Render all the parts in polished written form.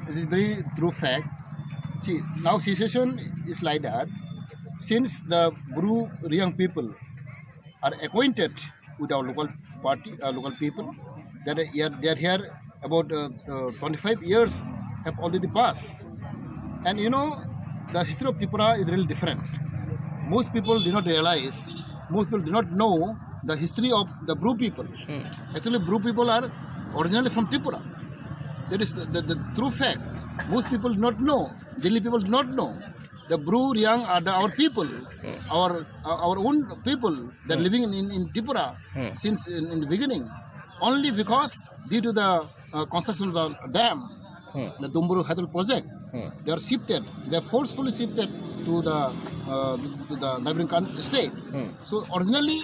it is very true fact. See, now situation is like that. Since the Bru young people are acquainted with our local party, local people, that they are here about 25 years have already passed. And you know, the history of Tripura is really different. Most people do not realize, most people do not know the history of the Bru people. Actually, Bru people are originally from Tripura. That is the true fact. Most people do not know. Delhi people do not know. The Bru Riang are our people, our own people that are living in Tripura since in the beginning. Only because due to the construction of the dam, the Dumburu Hadal project, they are shifted. They are forcefully shifted to the neighboring state. So originally,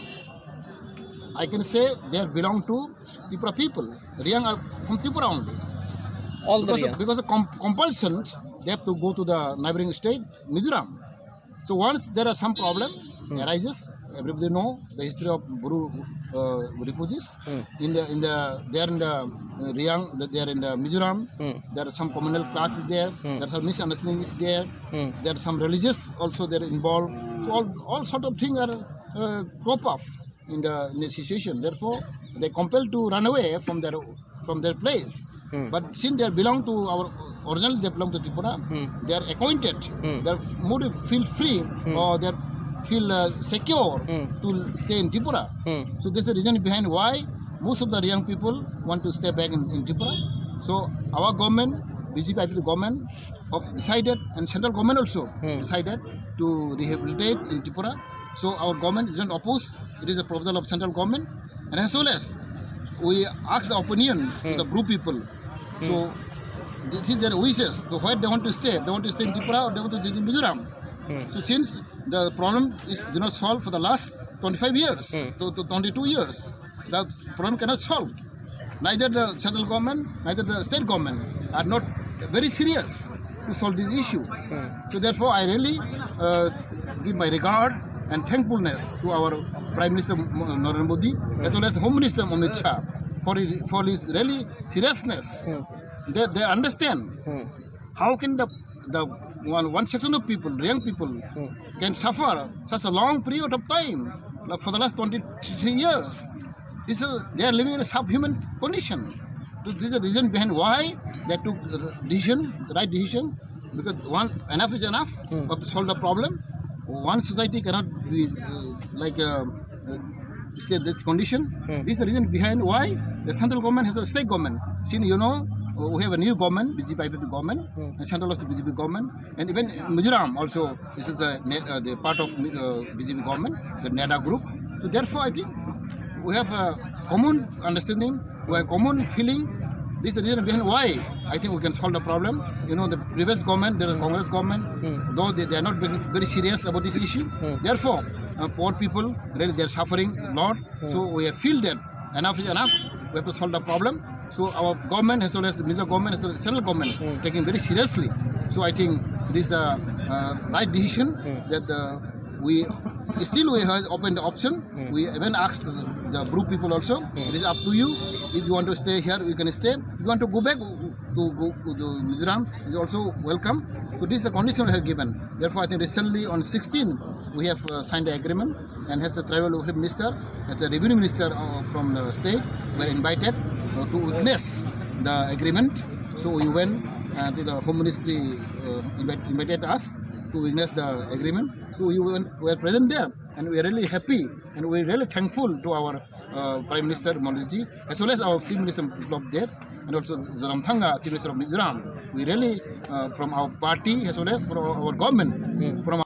I can say they belong to Tripura people. Riang are from Tripura only. Because of compulsion, they have to go to the neighboring state, Mizoram. So once there are some problem arises, everybody know the history of Bru refugees. They are in the Riang, they are in the Mizoram. There are some communal classes there. There are some misunderstandings there. There are some religious also there involved. So all sort of things are crop up in the situation. Therefore, they compelled to run away from their place. But since they belong to our originally they belong to Tripura, they are acquainted. They are more feel free or they feel secure to stay in Tripura. So this is the reason behind why most of the young people want to stay back in Tripura. So our government, BJP government, have decided, and central government also decided to rehabilitate in Tripura. So our government is not opposed. It is a proposal of central government, and as well as we ask the opinion to the Bru people. So this is their wishes. So where they want to stay? They want to stay in Tripura or they want to stay in Mizoram. So since the problem is not solved for the last 25 years, to 22 years, the problem cannot solve. Neither the central government, neither the state government are not very serious to solve this issue. So therefore, I really give my regard and thankfulness to our Prime Minister Narendra Modi as well as Home Minister Amit Shah for his really seriousness. They understand how can the one section of people, young people, can suffer such a long period of time for the last 23 years. They are living in a subhuman condition. This is the reason behind why they took the right decision, because enough is enough to solve the problem. One society cannot be stay in this condition. This is the reason behind why the central government has a state government. Since you know, we have a new government, BJP government, and central of the BJP government, and even Mizoram also. This is the part of BJP government, the NEDA group. So therefore, I think we have a common understanding, we have a common feeling. This is the reason behind why I think we can solve the problem. You know, the previous government, there is Congress government, though they are not very serious about this issue. Therefore, poor people, really they are suffering a lot. So we feel that enough is enough. We have to solve the problem. So our government as well as the Mizoram government as well as the central government taking very seriously. So I think this is a right decision that we have opened the option. We even asked the Bru people also. It is up to you. If you want to stay here, you can stay. If you want to go back to Mizoram, it is also welcome. So this is the condition we have given. Therefore, I think recently on 16, we have signed the agreement, and as the tribal minister, as the revenue minister from the state, were invited to witness the agreement. So we went to the Home Ministry, invited us to witness the agreement. So we were present there, and we are really happy, and we are really thankful to our Prime Minister Modi, as well as our Chief Minister of there, and also Zoramthanga, Chief Minister of Mizoram. We really, from our party as well as from our government, from